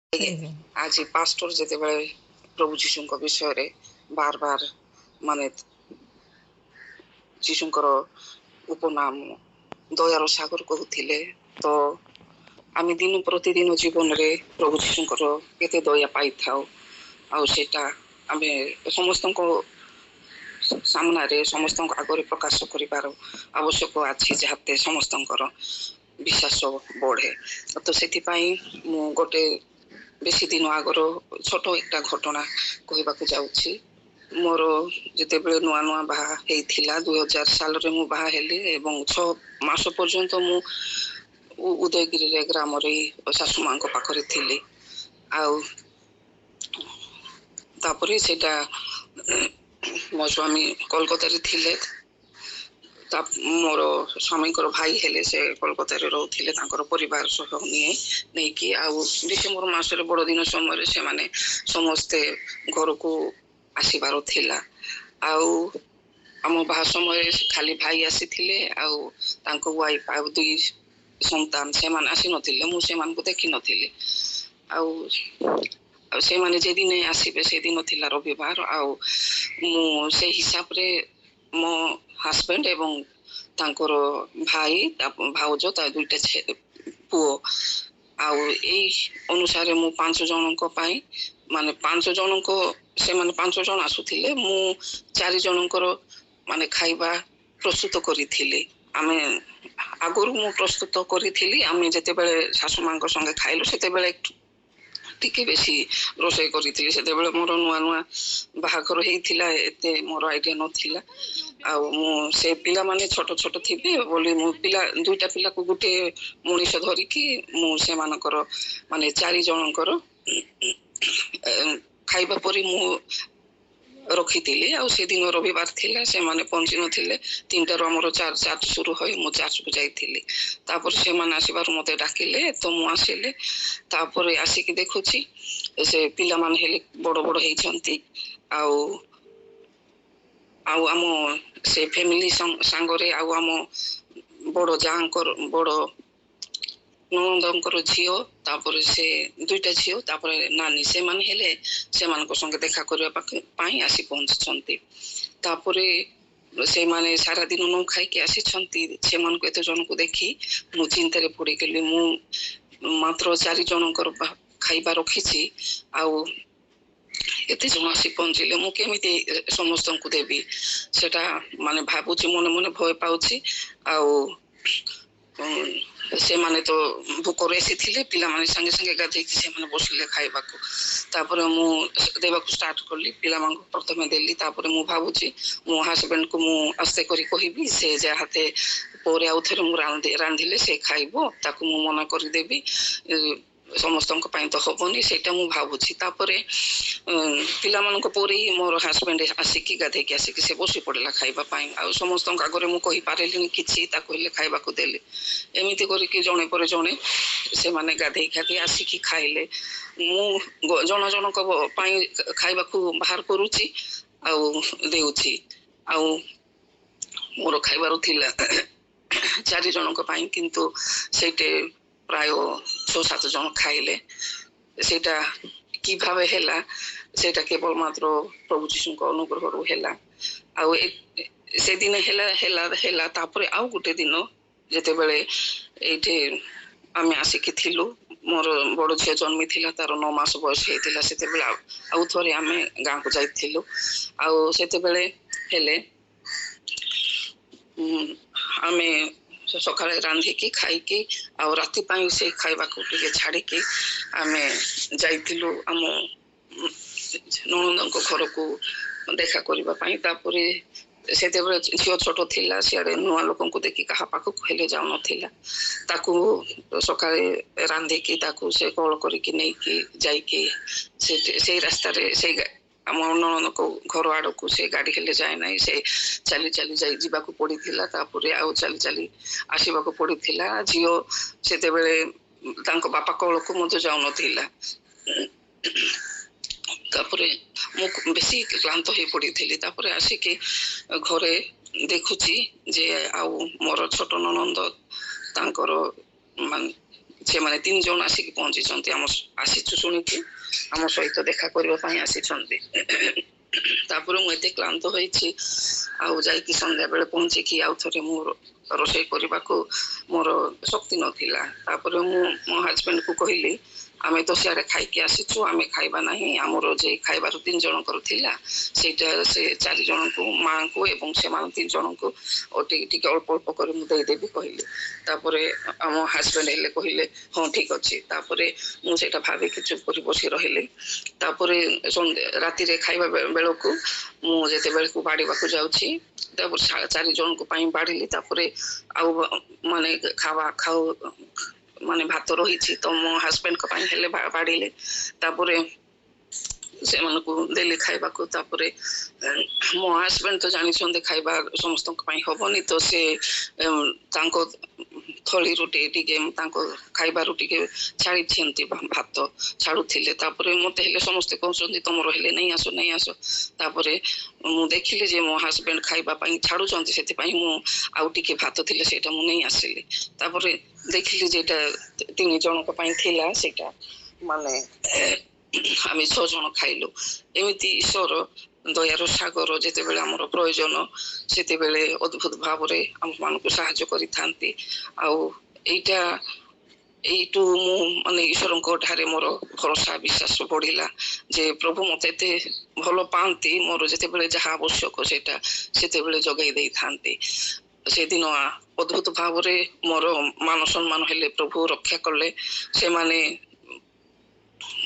आज पास्टर जेतेबेले प्रभु जीशुଙ୍କ विषय बार बार माने जीशुଙ୍କର उपनाम दयार सागर कहूथिले तो आम दिन प्रतिदिन जीवन रे प्रभु जीशुଙ୍କର केते दया पाई थाउ आ सेटा आमे समस्तको सामना रे समस्तको आगरे प्रकाश करिबार आवश्यक अछि जाते समस्तଙ୍କର विश्वास बढ़े तो सेति पई मु गोटे बेसी दिन आगर छोट एक घटना कहवाक जाऊँगी मोर जितेबले नुआ नुआ बाहा होइथिला 2000 साल रे मु बाहा हेली एवं 6 मास पर्यंत मु उदयगिरी रे ग्राम रे सासु मां को पाखरे थिली आउ तापरे सेटा मो स्वामी कोलकाता रे थिले मोर स्वामी भाई हेले से कोलकाता रे रहउथिले तांकर परिवार सह नहीं कि आउ डिसेम्बर मास रे बड़ दिन समय से माने समस्ते घर को आसीबार थिला आउ आम बाहा समय खाली भाई आसीथिले आउ तांको वाइफ आउ दुई संतान से मान आसी नथिले मु से मान को देखि नथिले आउ से माने जे दिन आसीबे से दिन थिला रविवार आउ मु से हिसाब रे मो हस्बैंड एवं तांकर भाई भाउज ता दुईटा पुओ आउ ए अनुसार मु 5 जनक पाई माने 5 जनक से माने 5 जन आसुथिले मु 4 जनकर माने खाइबा प्रस्तुत करिथिले आमे आगरु मु प्रस्तुत करिथिली आमे जते बेले सासु मां को संगे खाइलो सेते बेले टिके बेसी रोषे करिथिली सेते बेले मोर नुआ नुआ बाहाघर हेइथिला एते मोर आइडिया नथिला आ मु से पिला माने छोट छोट थिबे बोली मु पिला दुईटा पिला को गुटे मनीष धरि कि मु से मानकर माने 4 जनकर खाइबा परी मु रखिथिली आ से दिन रविवार थिला से माने पहुंची नथिले 3टा रो हमर चार्ज शुरू होई मु चार्ज को जाइथिली तापर से माने आसीबार मते डाकिले तो मु आसीले तापर आसी कि देखुची से पिला मान हेले बड़ बड़ हेइ छंती आउ आउ आम से फैमिली सांगरे आउ आम बड़ जांकर बड़ नंदंकर झियो तापर से दुईटा झियो तापर नानी से मान हेले से मान को संगे देखा करबा पाई आसी पहुंचछंती तापर से माने सारा दिन न खाई के आसी छंती से मान को एते जन को देखी मु चिंता रे पड़ी गेली मु मात्र 4 जनकर खाइबा रखिछि आउ एते जन आसी पहुंचले मु केमिति समस्त को देबी सेटा माने भाबुची मने मने भय पाउची आउ से माने तो भूख रेसी थिले पिला माने संगे संगे गाधे कि से माने बसले खाइबा को तापर मु देबा को स्टार्ट करली पिला मांग प्रथमे देली तापर मु भाबुची मो हस्बैंड को मु आस्ते करी कहिबी से जे हाते पोरे आउथरे मु रांधिले से खाइबो ताको मु मना करी देबी समस्त तो हबनी सेटा मु भाबुची तापर पिला मन को पोरे मोर हस्बैंड आसिकी गाधे कि आसिकी से बसी पड़ला खाइबा पाई आ समस्त आगरे मु कहि पारेलिनी किछि ता कहले खाइबा को देले एमिति करी कि जणे पर जणे से माने गाधे खाती आसिकी खाइले मु जण जण को पाई खाइबा को बाहर करूची आ देउची आ मोर खाइबार थिला 4 जनक पाई किंतु सेटे प्राय 6-7 जन खाइले सेटा कि भाबे हेला सेटा केवल मात्र प्रभु जीशु को अनुग्रह रो हेला आ से दिन हेला हेला हेला तापरे आ गुटे दिन जेते बेले एठे आमे आसिकी थिलु मोर बड़ झियो जन्मी थिला तार 9 मास बयस हेतिला सेते बेले आ थोरे आमे गां को जाइथिलु आ सेते बेले हेले आमे सकाळे रांधी की खाई की आ राति पाई से खाइबा को टिके छाड़ी की आमे जाइथिलु हम ननंद को घर को देखा करबा पाई तापरे सेते बेले झियो छोट थिला सियारे नुआ लोकन को देखि कहा पाखो हेले जाउ नथिला ताकू सकाळे रांधी की ताकू से कॉल करी की नै की जाई की से रास्ता रे से आम ननंद को घर आड़ को से गाड़ी हेले जाए ना से चली चली जाई जीवा को पड़ी थिला तापरे आउ चली चली आसीबा को पड़ी थिला झियो सेते बेले तांको बापा कॉल को मते जाउ नथिला तापरे मु बेसी क्लांत हो पड़ी थिली तापरे आसी के घरे देखुची जे आउ मोर छोट ननंद तांकर मान ସେମାନେ 3 ଜଣ ଆସିକି ପହଞ୍ଚିଛନ୍ତି। ଆସିଛୁ ଶୁଣିକି ଆମ ସହିତ ଦେଖା କରିବା ପାଇଁ ଆସିଛନ୍ତି। ତାପରେ ମୁଁ ଏତେ କ୍ଳାନ୍ତ ହୋଇଛି, ଆଉ ଯାଇକି ସନ୍ଧ୍ୟାବେଳେ ପହଞ୍ଚିକି ଆଉ ଥରେ ମୁଁ ରୋଷେଇ କରିବାକୁ ମୋର ଶକ୍ତି ନଥିଲା। ତାପରେ ମୁଁ ମୋ ହଜବେଣ୍ଡକୁ କହିଲି, ଆମେ ତ ସିଆଡ଼େ ଖାଇକି ଆସିଛୁ, ଆମେ ଖାଇବା ନାହିଁ, ଆମର ଯେ ଖାଇବାର 3 ଜଣଙ୍କର ଥିଲା ସେଇଟା ସେ 4 ଜଣଙ୍କୁ, ମାଆଙ୍କୁ ଏବଂ ସେମାନେ 3 ଜଣଙ୍କୁ ଟିକେ ଅଳ୍ପ ଅଳ୍ପ କରି ମୁଁ ଦେଇଦେବି କହିଲି। ତାପରେ ଆମ ହଜବେଣ୍ଡ ହେଲେ କହିଲେ ହଁ ଠିକ୍ ଅଛି। ତାପରେ ମୁଁ ସେଇଟା ଭାବିକି ଚୁପ୍ କରି ବସି ରହିଲି। ତାପରେ ରାତିରେ ଖାଇବା ବେଳକୁ ମୁଁ ଯେତେବେଳକୁ ବାଢ଼ିବାକୁ ଯାଉଛି, ତାପରେ 4 ଜଣଙ୍କ ପାଇଁ ବାଢ଼ିଲି। ତାପରେ ଆଉ ମାନେ ଖାଉ ମାନେ ଭାତ ରହିଛି ତ ମୋ ହଜବେଣ୍ଡଙ୍କ ପାଇଁ ହେଲେ ବାଢ଼ିଲେ। ତାପରେ ସେମାନଙ୍କୁ ଦେଲି ଖାଇବାକୁ। ତାପରେ ମୋ ହଜବେଣ୍ଡ ତ ଜାଣିଛନ୍ତି ଖାଇବା ସମସ୍ତଙ୍କ ପାଇଁ ହବନି, ତ ସେ ତାଙ୍କ ଥଳିରୁ ଟିକେ ତାଙ୍କ ଖାଇବାରୁ ଟିକେ ଛାଡ଼ିଛନ୍ତି, ଭାତ ଛାଡ଼ୁଥିଲେ। ତାପରେ ମୋତେ ହେଲେ ସମସ୍ତେ କହୁଛନ୍ତି ତମର ହେଲେ ନେଇ ଆସ। ତାପରେ ମୁଁ ଦେଖିଲି ଯେ ମୋ ହଜବେଣ୍ଡ ଖାଇବା ପାଇଁ ଛାଡ଼ୁଛନ୍ତି, ସେଥିପାଇଁ ମୁଁ ଆଉ ଟିକେ ଭାତ ଥିଲେ ସେଇଟା ମୁଁ ନେଇ ଆସିଲି। ତାପରେ ଦେଖିଲି ଯେଟା 3 ଜଣଙ୍କ ପାଇଁ ଥିଲା ସେଇଟା ମାନେ ଆମେ 6 ଜଣ ଖାଇଲୁ। ଏମିତି ଈଶ୍ୱର ଦୟାର ସାଗର ଯେତେବେଳେ ଆମର ପ୍ରୟୋଜନ ସେତେବେଳେ ଅଦ୍ଭୁତ ଭାବରେ ଆମମାନଙ୍କୁ ସାହାଯ୍ୟ କରିଥାନ୍ତି। ଆଉ ଏଇଠୁ ମୁଁ ମାନେ ଈଶ୍ୱରଙ୍କ ଠାରେ ମୋର ଭରସା ବିଶ୍ୱାସ ବଢ଼ିଲା ଯେ ପ୍ରଭୁ ମୋତେ ଏତେ ଭଲ ପାଆନ୍ତି, ମୋର ଯେତେବେଳେ ଯାହା ଆବଶ୍ୟକ ସେଇଟା ସେତେବେଳେ ଯୋଗାଇ ଦେଇଥାନ୍ତି। ସେଦିନ ଅଦ୍ଭୁତ ଭାବରେ ମୋର ମାନ ସମ୍ମାନ ହେଲେ, ପ୍ରଭୁ ରକ୍ଷା କଲେ। ସେମାନେ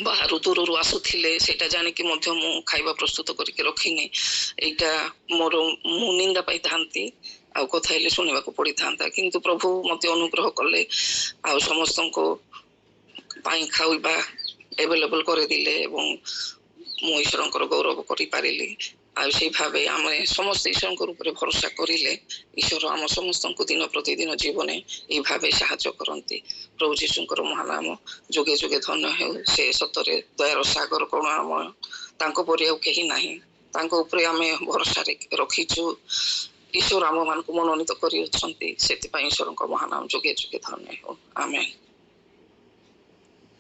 ବାହାରୁ ଦୂରରୁ ଆସୁଥିଲେ, ସେଇଟା ଜାଣିକି ମଧ୍ୟ ମୁଁ ଖାଇବା ପ୍ରସ୍ତୁତ କରିକି ରଖିନି। ଏଇଟା ମୁଁ ନିନ୍ଦା ପାଇଥାନ୍ତି, ଆଉ କଥା ହେଲେ ଶୁଣିବାକୁ ପଡ଼ିଥାନ୍ତା, କିନ୍ତୁ ପ୍ରଭୁ ମୋତେ ଅନୁଗ୍ରହ କଲେ ଆଉ ସମସ୍ତଙ୍କୁ ପାଇଁ ଖାଇବା ଆଭେଲେବଲ୍ କରିଦେଲେ ଏବଂ ମୁଁ ଈଶ୍ୱରଙ୍କର ଗୌରବ କରିପାରିଲି। ଆଉ ସେଇ ଭାବେ ଆମେ ସମସ୍ତେ ଈଶ୍ୱରଙ୍କ ଉପରେ ଭରସା କରିଲେ ଈଶ୍ୱର ଆମ ସମସ୍ତଙ୍କୁ ଦିନ ପ୍ରତିଦିନ ଜୀବନେ ଏଇ ଭାବେ ସାହାଯ୍ୟ କରନ୍ତି। ପ୍ରଭୁ ଯୀଶୁଙ୍କର ମହାନାମ ଯୁଗେ ଯୁଗେ ଧନ୍ୟ ହେଉ। ସେ ସତରେ ଦୟାର ସାଗର, କରୁଣାମୟ, ତାଙ୍କ ପରି ଆଉ କେହି ନାହିଁ। ତାଙ୍କ ଉପରେ ଆମେ ଭରସା ରଖିଛୁ। ଈଶ୍ୱର ଆମମାନଙ୍କୁ ମନୋନୀତ କରିଅଛନ୍ତି, ସେଥିପାଇଁ ଈଶ୍ୱରଙ୍କ ମହାନାମ ଯୁଗେ ଯୁଗେ ଧନ୍ୟ ହେଉ। ଆମେନ୍।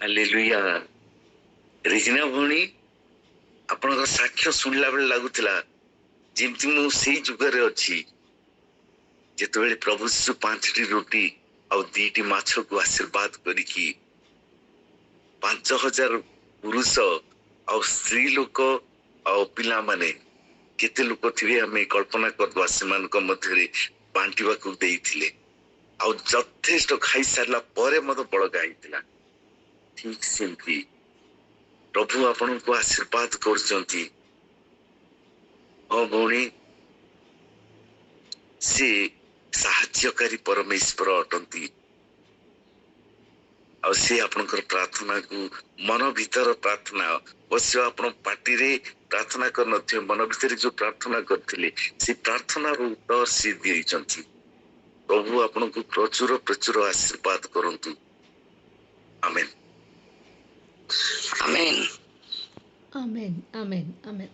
ହାଲେଲୁୟା। ରିଜିନା ଭଉଣୀ, ଆପଣଙ୍କର ସାକ୍ଷ୍ୟ ଶୁଣିଲା ବେଳେ ଲାଗୁଥିଲା ଯେମିତି ମୁଁ ସେଇ ଯୁଗରେ ଅଛି, ଯେତେବେଳେ ପ୍ରଭୁ ଯୀଶୁ 5ଟି ରୁଟି ଆଉ 2ଟି ମାଛକୁ ଆଶୀର୍ବାଦ କରିକି 5,000 ପୁରୁଷ ଆଉ ସ୍ତ୍ରୀ ଲୋକ ଆଉ ପିଲାମାନେ, କେତେ ଲୋକ ଥିବେ ଆମେ କଳ୍ପନା କରିଦବା, ସେମାନଙ୍କ ମଧ୍ୟରେ ବାଣ୍ଟିବାକୁ ଦେଇଥିଲେ। ଆଉ ଯଥେଷ୍ଟ ଖାଇସାରିଲା ପରେ ମଧ୍ୟ ବଳକା ହେଇଥିଲା। ଠିକ୍ ସେମିତି ପ୍ରଭୁ ଆପଣଙ୍କୁ ଆଶୀର୍ବାଦ କରୁଛନ୍ତି। ହଁ ଭଉଣୀ, ସେ ସାହାଯ୍ୟକାରୀ ପରମେଶ୍ୱର ଅଟନ୍ତି। ଆଉ ସେ ଆପଣଙ୍କର ପ୍ରାର୍ଥନାକୁ, ମନ ଭିତର ପ୍ରାର୍ଥନା, ଅବଶ୍ୟ ଆପଣ ପାଟିରେ ପ୍ରାର୍ଥନା କରିନଥିବେ, ମନ ଭିତରେ ଯୋଉ ପ୍ରାର୍ଥନା କରିଥିଲେ ସେ ପ୍ରାର୍ଥନାର ଉତ୍ତର ସେ ଦେଇଛନ୍ତି। ପ୍ରଭୁ ଆପଣଙ୍କୁ ପ୍ରଚୁର ପ୍ରଚୁର ଆଶୀର୍ବାଦ କରନ୍ତୁ। ଆମେନ୍। ଆମେନ୍। Amen, amen, amen.